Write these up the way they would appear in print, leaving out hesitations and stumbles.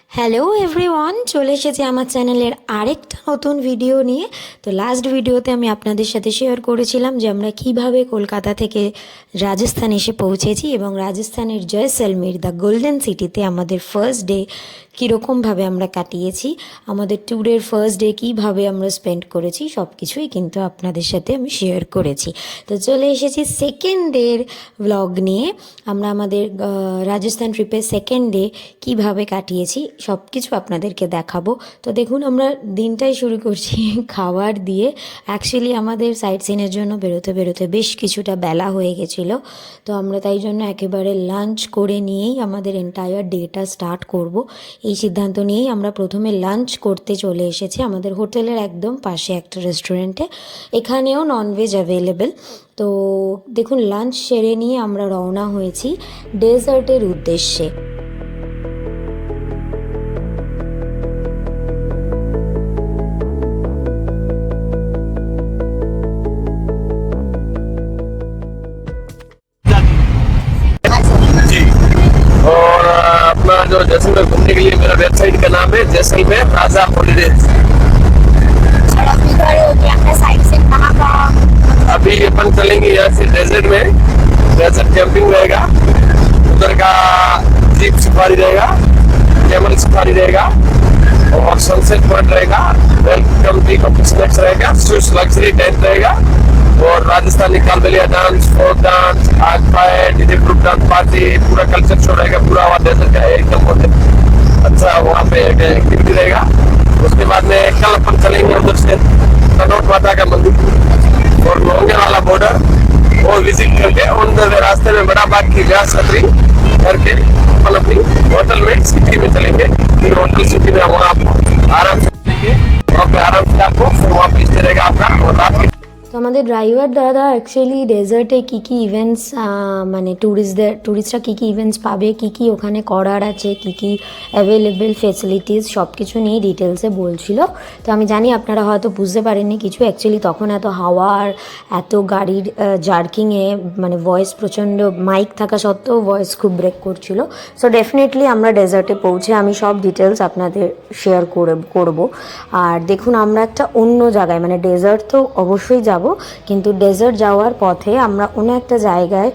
Hello everyone, চলে এসেছি আমার চ্যানেলের আরেকটা নতুন ভিডিও নিয়ে। তো লাস্ট ভিডিওতে আমি আপনাদের সাথে শেয়ার করেছিলাম যে আমরা কিভাবে কলকাতা থেকে রাজস্থান এসে পৌঁছেছি এবং রাজস্থানের জয়সলমীর দ্য গোল্ডেন সিটিতে আমাদের ফার্স্ট ডে কীরকমভাবে আমরা কাটিয়েছি, আমাদের ট্যুরের ফার্স্ট ডে কীভাবে আমরা স্পেন্ড করেছি, সব কিছুই কিন্তু আপনাদের সাথে আমি শেয়ার করেছি। তো চলে এসেছি সেকেন্ড ডের ব্লগ নিয়ে। আমরা আমাদের রাজস্থান ট্রিপের সেকেন্ড ডে কীভাবে কাটিয়েছি সব কিছু আপনাদেরকে দেখাবো। তো দেখুন, আমরা দিনটাই শুরু করছি খাবার দিয়ে। অ্যাকচুয়ালি আমাদের সাইট সিনের জন্য বেরোতে বেরোতে বেশ কিছুটা বেলা হয়ে গেছিলো, তো আমরা তাই জন্য একেবারে লাঞ্চ করে নিয়েই আমাদের এন্টায়ার ডেটা স্টার্ট করব। এই সিদ্ধান্ত নিয়েই আমরা প্রথমে লাঞ্চ করতে চলে এসেছি আমাদের হোটেলের একদম পাশে একটা রেস্টুরেন্টে। এখানেও ননভেজ অ্যাভেলেবেল। তো দেখুন, লাঞ্চ সেরে নিয়ে আমরা রওনা হয়েছি ডেজার্টের উদ্দেশ্যে। जी। और अपना जो जैसलमेर घूमने के लिए मेरा वेबसाइट का नाम है जैसलमेर राजा हॉलीडेज। अभी अपन चलेंगे यहाँ से डेजर्ट में। डेजर्ट कैंपिंग रहेगा, उधर का जीप सफारी रहेगा, कैमल सफारी रहेगा और सनसेट पॉइंट रहेगा। वेलकम टी कॉफी स्नैक्स रहेगा, स्विस लग्जरी टेंट रहेगा और Rajasthani Kalbelia dance, folk dance, आग fire, DJ group dance party, पूरा कल्चर शो रहेगा। पूरा वहाँ डेजर्ट का एकदम अच्छा वहाँ पे एक्टिविटी रहेगा। उसके बाद में कल अपन चलेंगे उधर से कनौट माता का मंदिर और लोंगेवाला बॉर्डर वो विजिट करके उन रास्ते में बड़ा बाग की व्यास छतरी करके अपन अपनी होटल में सिटी में चलेंगे। फिर होटल सिटी में वहाँ आपको आराम से चलेंगे, वहाँ पे आराम से आपको फिर वहाँ पे स्टे रहेगा आपका। और रात के তো আমাদের ড্রাইভার দাদা অ্যাকচুয়ালি ডেজার্টে কী কী ইভেন্টস, মানে ট্যুরিস্টরা কী কী ইভেন্টস পাবে, কী কী ওখানে করার আছে, কী কী অ্যাভেলেবেল ফেসিলিটিস, সব কিছু নিয়ে ডিটেলসে বলছিল। তো আমি জানি আপনারা হয়তো বুঝতে পারেননি কিছু। অ্যাকচুয়ালি তখন এত হাওয়া আর এত গাড়ির জার্কিংয়ে মানে ভয়েস প্রচণ্ড, মাইক থাকা সত্ত্বেও ভয়েস খুব ব্রেক করছিল। সো ডেফিনেটলি আমরা ডেজার্টে পৌঁছে আমি সব ডিটেলস আপনাদের শেয়ার করব। আর দেখুন, আমরা একটা অন্য জায়গায়, মানে ডেজার্ট তো অবশ্যই যাব, কিন্তু ডেজার্ট যাওয়ার পথে আমরা অন্য একটা জায়গায়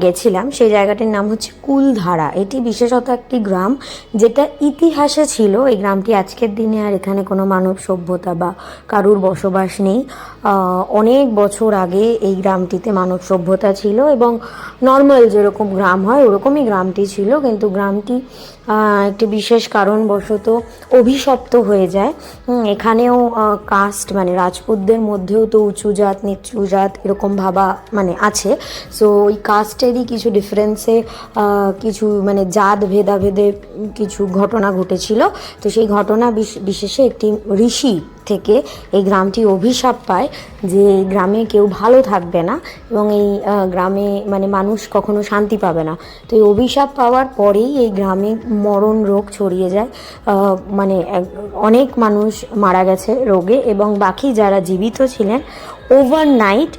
গেছিলাম। সেই জায়গাটির নাম হচ্ছে কুলধারা। এটি বিশেষত একটি গ্রাম যেটা ইতিহাসে ছিল। এই গ্রামটি আজকের দিনে আর এখানে কোনো মানব সভ্যতা বা কারুর বসবাস নেই। অনেক বছর আগে এই গ্রামটিতে মানব সভ্যতা ছিল এবং নর্মাল যেরকম গ্রাম হয় ওরকমই গ্রামটি ছিল, কিন্তু গ্রামটি একটি বিশেষ কারণবশত অভিশপ্ত হয়ে যায়। এখানেও কাস্ট, মানে রাজপুতদের মধ্যেও তো উঁচু জাত নিচু জাত এরকম ভাবা মানে আছে। সো ওই কাস্টেরই কিছু ডিফারেন্সে কিছু মানে জাত ভেদাভেদে কিছু ঘটনা ঘটেছিল। তো সেই ঘটনা বিশেষে একটি ঋষি থেকে এই গ্রামটি অভিশাপ পায় যে এই গ্রামে কেউ ভালো থাকবে না এবং এই গ্রামে মানে মানুষ কখনো শান্তি পাবে না। তো এই অভিশাপ পাওয়ার পরেই এই গ্রামে মরণ রোগ ছড়িয়ে যায়। মানে অনেক মানুষ মারা গেছে রোগে এবং বাকি যারা জীবিত ছিলেন ওভারনাইট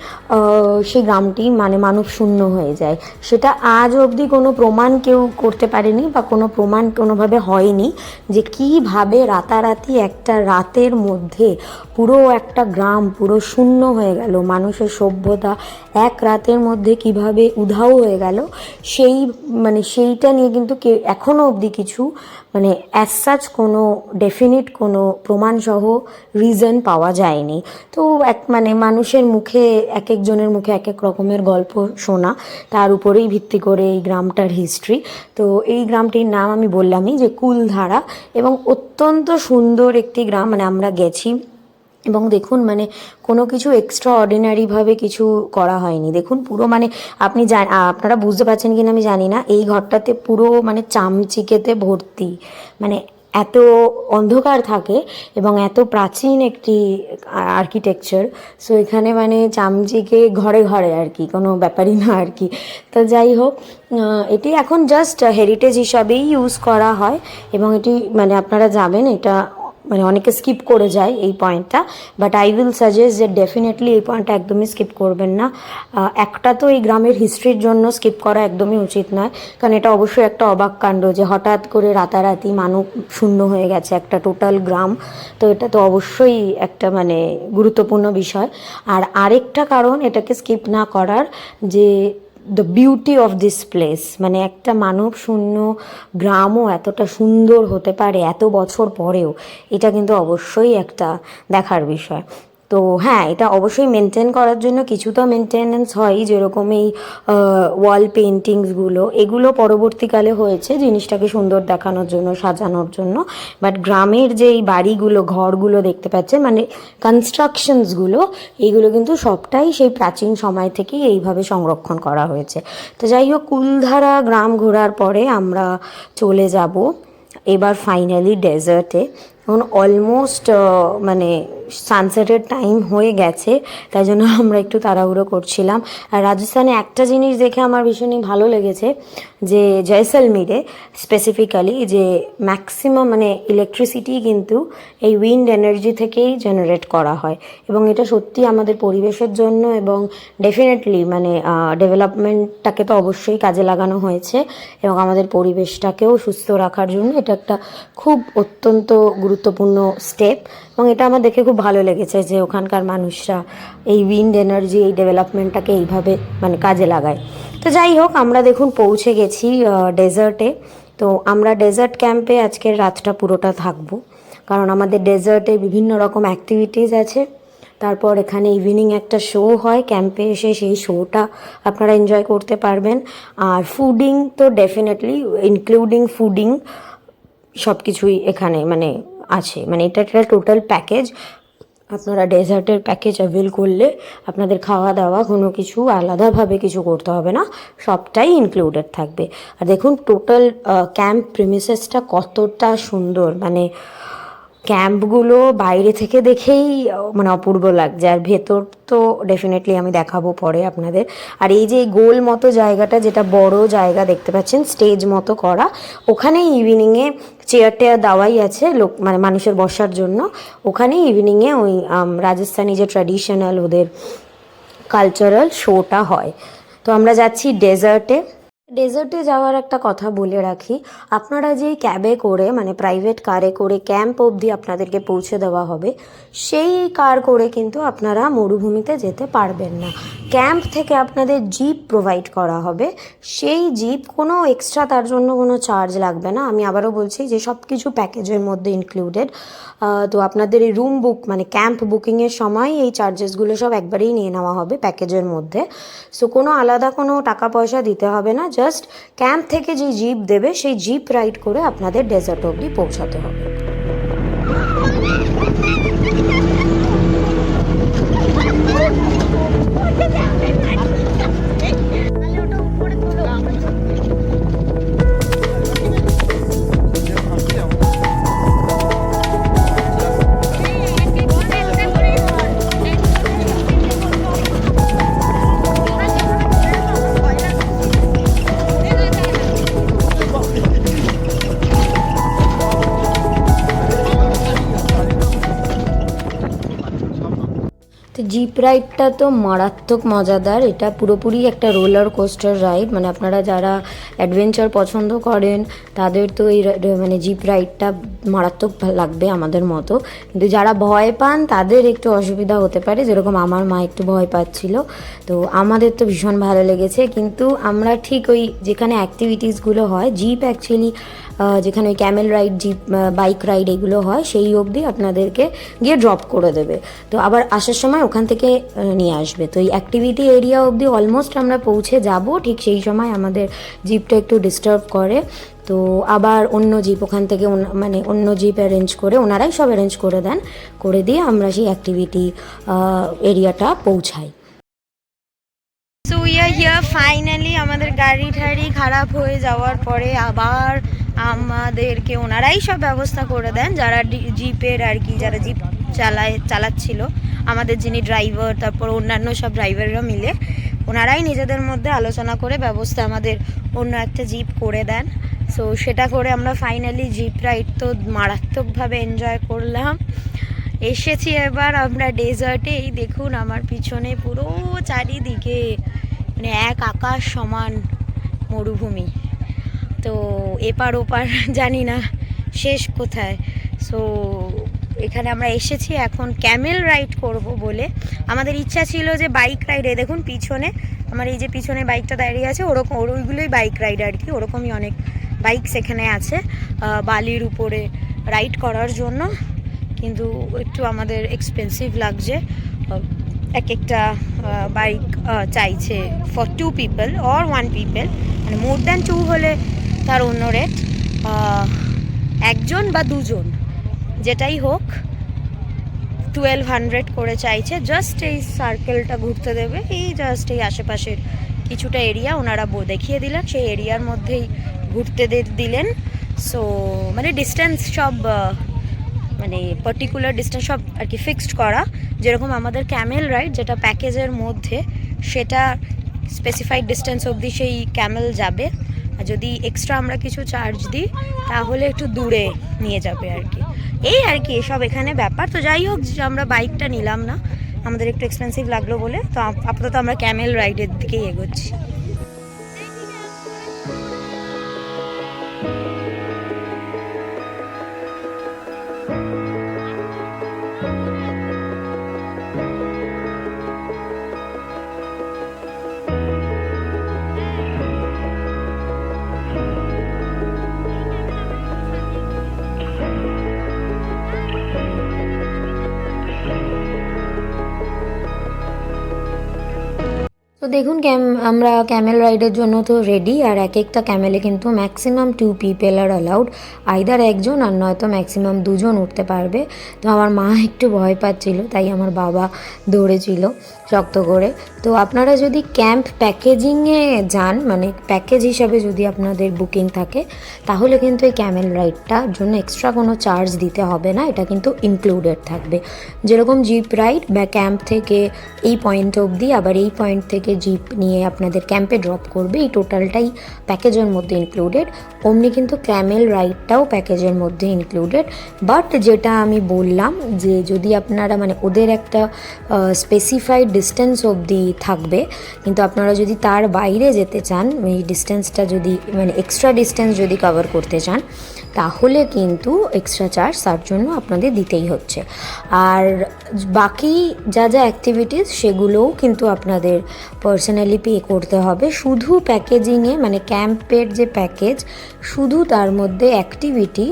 সেই গ্রামটি মানে মানব শূন্য হয়ে যায়। সেটা আজ অবধি কোনো প্রমাণ কেউ করতে পারেনি বা কোনো প্রমাণ কোনোভাবে হয়নি যে কীভাবে রাতারাতি একটা রাতের মধ্যে পুরো একটা গ্রাম পুরো শূন্য হয়ে গেল, মানুষের সভ্যতা এক রাতের মধ্যে কিভাবে উধাও হয়ে গেল। সেইটা নিয়ে কিন্তু কেউ এখনও অবধি কিছু মানে অ্যাজ সাচ কোনো ডেফিনিট কোনো প্রমাণসহ রিজন পাওয়া যায়নি। তো মানে মানুষের মুখে এক একজনের মুখে এক এক রকমের গল্প শোনা, তার উপরেই ভিত্তি করে এই গ্রামটার হিস্ট্রি। তো এই গ্রামটির নাম আমি বললামই যে কুলধারা, এবং অত্যন্ত সুন্দর একটি গ্রাম। মানে আমরা গেছি এবং দেখুন, মানে কোনো কিছু এক্সট্রা অর্ডিনারিভাবে কিছু করা হয়নি। দেখুন পুরো মানে আপনারা বুঝতে পারছেন কিনা আমি জানি না, এই ঘরটাতে পুরো মানে চামচিকেতে ভর্তি, মানে এত অন্ধকার থাকে এবং এত প্রাচীন একটি আর্কিটেকচার। সো এখানে মানে চামচিকে ঘরে ঘরে আর কি, কোনো ব্যাপারই না আর কি। তো যাই হোক, এটি এখন জাস্ট হেরিটেজ হিসাবেই ইউজ করা হয় এবং এটি মানে আপনারা যাবেন, এটা মানে অনেকে স্কিপ করে যায় এই পয়েন্টটা, বাট আই উইল সাজেস্ট যে ডেফিনেটলি এই পয়েন্টটা একদমই স্কিপ করবেন না। একটা তো এই গ্রামের হিস্ট্রির জন্য স্কিপ করা একদমই উচিত নয়, কারণ এটা অবশ্যই একটা অবাক কাণ্ড যে হঠাৎ করে রাতারাতি মানব শূন্য হয়ে গেছে একটা টোটাল গ্রাম। তো এটা তো অবশ্যই একটা মানে গুরুত্বপূর্ণ বিষয়। আর আরেকটা কারণ এটাকে স্কিপ না করার, যে the beauty of this place, মানে একটা মানব শূন্য গ্রামও এতটা সুন্দর হতে পারে এত বছর পরেও, এটা কিন্তু অবশ্যই একটা দেখার বিষয়। তো হ্যাঁ, এটা অবশ্যই মেনটেন করার জন্য কিছু তো মেনটেনেন্স হয়, যেরকম এই ওয়াল পেন্টিংসগুলো, এগুলো পরবর্তীকালে হয়েছে জিনিসটাকে সুন্দর দেখানোর জন্য, সাজানোর জন্য। বাট গ্রামের যে এই বাড়িগুলো, ঘরগুলো দেখতে পাচ্ছেন, মানে কনস্ট্রাকশনসগুলো, এইগুলো কিন্তু সবটাই সেই প্রাচীন সময় থেকেই এইভাবে সংরক্ষণ করা হয়েছে। তো যাই হোক, কুলধারা গ্রাম ঘোরার পরে আমরা চলে যাব এবার ফাইনালি ডেজার্টে। এখন অলমোস্ট মানে সানসেটের টাইম হয়ে গেছে, তাই জন্য আমরা একটু তাড়াহুড়ো করছিলাম। আর রাজস্থানে একটা জিনিস দেখে আমার ভীষণই ভালো লেগেছে, যে জয়সলমীরে স্পেসিফিক্যালি যে ম্যাক্সিমাম মানে ইলেকট্রিসিটি কিন্তু এই উইন্ড এনার্জি থেকেই জেনারেট করা হয়, এবং এটা সত্যি আমাদের পরিবেশের জন্য এবং ডেফিনেটলি মানে ডেভেলপমেন্টটাকে তো অবশ্যই কাজে লাগানো হয়েছে, এবং আমাদের পরিবেশটাকেও সুস্থ রাখার জন্য এটা একটা খুব অত্যন্ত গুরুত্বপূর্ণ স্টেপ। এবং এটা আমার দেখে খুব ভালো লেগেছে যে ওখানকার মানুষরা এই উইন্ড এনার্জি, এই ডেভেলপমেন্টটাকে এইভাবে মানে কাজে লাগায়। তো যাই হোক, আমরা দেখুন পৌঁছে গেছি ডেজার্টে। তো আমরা ডেজার্ট ক্যাম্পে আজকের রাতটা পুরোটা থাকবো, কারণ আমাদের ডেজার্টে বিভিন্ন রকম অ্যাক্টিভিটিস আছে। তারপর এখানে ইভিনিং একটা শো হয় ক্যাম্পে এসে, সেই শোটা আপনারা এনজয় করতে পারবেন। আর ফুডিং তো ডেফিনেটলি ইনক্লুডিং ফুডিং সব কিছুই এখানে মানে আছে, মানে এটা একটা টোটাল প্যাকেজ। আপনারা ডেজার্টের প্যাকেজ অ্যাভেল করলে আপনাদের খাওয়া দাওয়া কোনো কিছু আলাদাভাবে কিছু করতে হবে না, সবটাই ইনক্লুডেড থাকবে। আর দেখুন টোটাল ক্যাম্প প্রিমিসেসটা কতটা সুন্দর, মানে ক্যাম্পগুলো বাইরে থেকে দেখেই মানে অপূর্ব লাগছে, আর ভেতর তো ডেফিনেটলি আমি দেখাবো পরে আপনাদের। আর এই যে গোল মতো জায়গাটা, যেটা বড় জায়গা দেখতে পাচ্ছেন স্টেজ মতো করা, ওখানেই ইভিনিংয়ে চেয়ার টেয়ার দেওয়াই আছে লোক মানে মানুষের বসার জন্য। ওখানেই ইভিনিংয়ে ওই রাজস্থানি যে ট্র্যাডিশনাল ওদের কালচারাল শোটা হয়। তো আমরা যাচ্ছি ডেজার্টে। ডেজার্টে যাওয়ার একটা কথা বলে রাখি, আপনারা যেই ক্যাবে করে মানে প্রাইভেট কারে করে ক্যাম্প অবধি আপনাদেরকে পৌঁছে দেওয়া হবে, সেই কার করে কিন্তু আপনারা মরুভূমিতে যেতে পারবেন না। ক্যাম্প থেকে আপনাদের জিপ প্রোভাইড করা হবে, সেই জিপ কোনো এক্সট্রা তার জন্য কোনো চার্জ লাগবে না। আমি আবারও বলছি যে সব কিছু প্যাকেজের মধ্যে ইনক্লুডেড। তো আপনাদের এই রুম বুক মানে ক্যাম্প বুকিংয়ের সময় এই চার্জেসগুলো সব একবারেই নিয়ে নেওয়া হবে প্যাকেজের মধ্যে। সো কোনো আলাদা কোনো টাকা পয়সা দিতে হবে না, জাস্ট ক্যাম্প থেকে যে জিপ দেবে সেই জিপ রাইড করে আপনাদের ডেজার্ট অবধি পৌঁছাতে হবে। তো জিপ রাইডটা তো মারাত্মক মজাদার, এটা পুরোপুরি একটা রোলার কোস্টার রাইড, মানে আপনারা যারা অ্যাডভেঞ্চার পছন্দ করেন তাদের তো এই মানে জিপ রাইডটা মারাত্মক লাগবে আমাদের মতো। কিন্তু যারা ভয় পান তাদের একটু অসুবিধা হতে পারে, যেরকম আমার মা একটু ভয় পাচ্ছিল। তো আমাদের তো ভীষণ ভালো লেগেছে, কিন্তু আমরা ঠিক ওই যেখানে অ্যাক্টিভিটিসগুলো হয় জিপ অ্যাকচুয়ালি যেখানে ওই camel ride, jeep bike ride এগুলো হয় সেই অবধি আপনাদেরকে গিয়ে ড্রপ করে দেবে, তো আবার আসার সময় ওখান থেকে নিয়ে আসবে। তো এই অ্যাক্টিভিটি এরিয়া অবধি অলমোস্ট আমরা পৌঁছে যাব, ঠিক সেই সময় আমাদের জিপটা একটু ডিস্টার্ব করে। তো আবার অন্য জিপ ওখান থেকে মানে অন্য জিপ অ্যারেঞ্জ করে, ওনারাই সব অ্যারেঞ্জ করে দেন, করে দিয়ে আমরা সেই অ্যাক্টিভিটি এরিয়াটা পৌঁছাই। So we are here finally. আমাদের গাড়ি ঠাড়ি খারাপ হয়ে যাওয়ার পরে আবার আমাদেরকে ওনারাই সব ব্যবস্থা করে দেন, যারা জিপের আর কি, যারা জিপ চালাচ্ছিল আমাদের যিনি ড্রাইভার, তারপর অন্যান্য সব ড্রাইভাররা মিলে ওনারাই নিজেদের মধ্যে আলোচনা করে ব্যবস্থা আমাদের অন্য একটা জিপ করে দেন। সো সেটা করে আমরা ফাইনালি জিপ রাইড তো মারাত্মকভাবে এনজয় করলাম। এসেছি এবার আমরা ডেজার্টে। এই দেখুন আমার পিছনে পুরো চারিদিকে মানে এক আকাশ সমান মরুভূমি, তো এপার ওপার জানি না শেষ কোথায়। সো এখানে আমরা এসেছি এখন ক্যামেল রাইড করব বলে। আমাদের ইচ্ছা ছিল যে বাইক রাইডে, দেখুন পিছনে আমার এই যে পিছনে বাইকটা দাঁড়িয়ে আছে ওরকম ওইগুলোই বাইক রাইড আর কি, ওরকমই অনেক বাইক সেখানে আছে বালির উপরে রাইড করার জন্য, কিন্তু একটু আমাদের এক্সপেন্সিভ লাগছে। এক একটা বাইক চাইছে ফর 2 পিপল অর 1 পিপল, মানে মোর দ্যান 2 হলে তার অন্য রেট, একজন বা দুজন যেটাই হোক 1200 করে চাইছে। জাস্ট এই সার্কেলটা ঘুরতে দেবে, এই জাস্ট এই আশেপাশের কিছুটা এরিয়া ওনারা দেখিয়ে দিলেন, সেই এরিয়ার মধ্যেই ঘুরতে দিলেন। সো মানে ডিস্টেন্স সব মানে পার্টিকুলার ডিস্টেন্স সব আর কি ফিক্সড করা, যেরকম আমাদের ক্যামেল রাইড যেটা প্যাকেজের মধ্যে সেটা স্পেসিফাইড ডিস্টেন্স অবধি সেই ক্যামেল যাবে, আর যদি এক্সট্রা আমরা কিছু চার্জ দিই তাহলে একটু দূরে নিয়ে যাবে আর কি, এই আর কি এসব এখানে ব্যাপার। তো যাই হোক আমরা বাইকটা নিলাম না, আমাদের একটু এক্সপেন্সিভ লাগলো বলে, তো আপাতত আমরা ক্যামেল রাইডের দিকেই এগোচ্ছি। তো দেখুন আমরা ক্যামেল রাইডের জন্য তো রেডি, আর এক একটা ক্যামেলে কিন্তু ম্যাক্সিমাম 2 পিপল আর অ্যালাউড, আইদার একজন আর নয়তো ম্যাক্সিমাম 2 জন উঠতে পারবে। তো আমার মা একটু ভয় পাচ্ছিল, তাই আমার বাবা দৌড়েছিল শক্ত করে। তো আপনারা যদি ক্যাম্প প্যাকেজিংয়ে যান, মানে প্যাকেজ হিসাবে যদি আপনাদের বুকিং থাকে, তাহলে কিন্তু এই ক্যামেল রাইডটার জন্য এক্সট্রা কোনো চার্জ দিতে হবে না, এটা কিন্তু ইনক্লুডেড থাকবে। যেরকম জিপ রাইড বা ক্যাম্প থেকে এই পয়েন্ট অবধি, আবার এই পয়েন্ট থেকে জিপ নিয়ে আপনাদের ক্যাম্পে ড্রপ করবে, এই টোটালটাই প্যাকেজের মধ্যে ইনক্লুডেড। অমনি কিন্তু ক্যামেল রাইডটাও প্যাকেজের মধ্যে ইনক্লুডেড। বাট যেটা আমি বললাম যে যদি আপনারা মানে ওদের একটা স্পেসিফাইড ডিস্টেন্স অবধি থাকবে, কিন্তু আপনারা যদি তার বাইরে যেতে চান, এই ডিস্টেন্সটা যদি মানে এক্সট্রা ডিস্টেন্স যদি কভার করতে চান, তাহলে কিন্তু এক্সট্রা চার্জ তার জন্য আপনাদের দিতেই হচ্ছে। আর বাকি যা যা অ্যাক্টিভিটিস সেগুলোও কিন্তু আপনাদের পার্সোনালি পে করতে হবে। শুধু প্যাকেজিংয়ে মানে ক্যাম্পের যে প্যাকেজ, শুধু তার মধ্যে অ্যাক্টিভিটি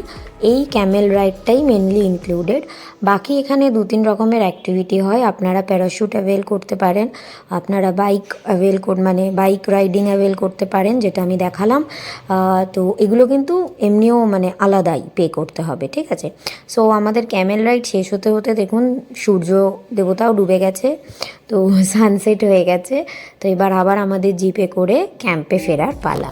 এই ক্যামেল রাইডটাই মেনলি ইনক্লুডেড। বাকি এখানে 2-3 রকমের অ্যাক্টিভিটি হয়। আপনারা প্যারাশুট অ্যাভেল করতে পারেন, আপনারা বাইক মানে বাইক রাইডিং অ্যাভেল করতে পারেন, যেটা আমি দেখালাম। তো এগুলো কিন্তু এমনিও মানে আলাদাই পে করতে হবে, ঠিক আছে। সো আমাদের ক্যামেল রাইড শেষ হতে হতে দেখুন সূর্য দেবতাও ডুবে গেছে, তো সানসেট হয়ে গেছে। তো এবার আবার আমাদের জিপে করে ক্যাম্পে ফেরার পালা।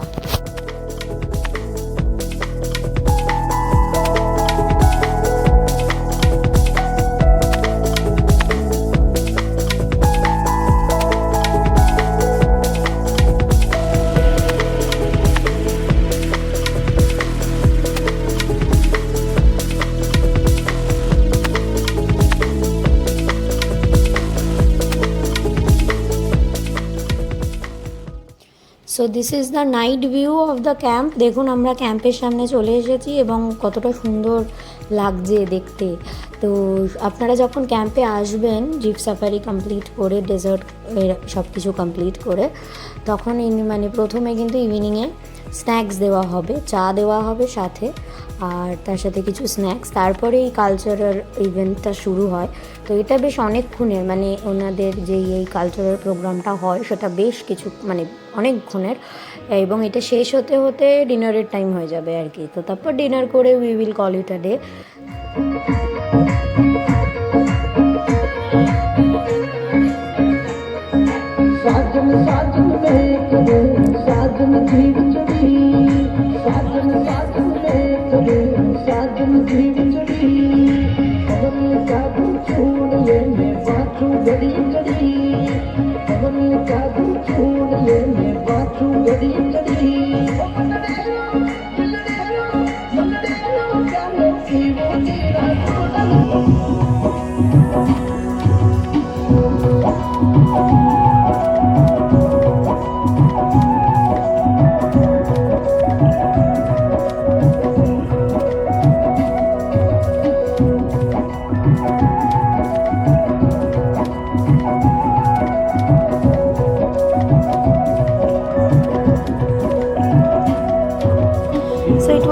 So this is the night view of the camp. দেখুন আমরা ক্যাম্পের সামনে চলে এসেছি এবং কতটা সুন্দর লাগছে দেখতে। তো আপনারা যখন ক্যাম্পে আসবেন জিপ সাফারি কমপ্লিট করে, ডেজার্ট সব কিছু কমপ্লিট করে, তখন মানে প্রথমে কিন্তু ইভিনিংয়ে স্ন্যাক্স দেওয়া হবে, চা দেওয়া হবে সাথে, আর তার সাথে কিছু স্ন্যাক্স। তারপরে এই কালচারাল ইভেন্টটা শুরু হয়। তো এটা বেশ অনেকক্ষণের, মানে ওনাদের যে এই কালচারাল প্রোগ্রামটা হয় সেটা বেশ কিছু মানে অনেকক্ষণের, এবং এটা শেষ হতে হতে ডিনারের টাইম হয়ে যাবে আর কি। তো তারপর ডিনার করে we will call it a day.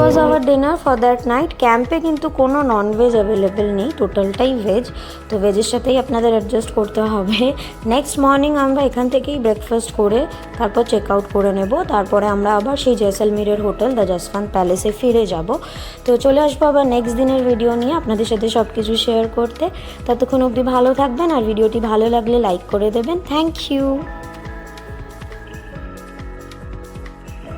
Was our dinner for that night. ক্যাম্পে কিন্তু কোনো ননভেজ অ্যাভেলেবেল নেই, টোটালটাই ভেজ, তো ভেজের সাথেই আপনাদের অ্যাডজাস্ট করতে হবে। নেক্সট মর্নিং আমরা এখান থেকেই ব্রেকফাস্ট করে তারপর চেক আউট করে নেব, তারপরে আমরা আবার সেই জয়সলমীরের হোটেল দ্য জসভান্ট প্যালেসে ফিরে যাব। তো চলে আসবো আবার নেক্সট দিনের ভিডিও নিয়ে আপনাদের সাথে সব কিছু শেয়ার করতে। ততক্ষণ অবধি ভালো থাকবেন, আর ভিডিওটি ভালো লাগলে লাইক করে দেবেন। Thank you.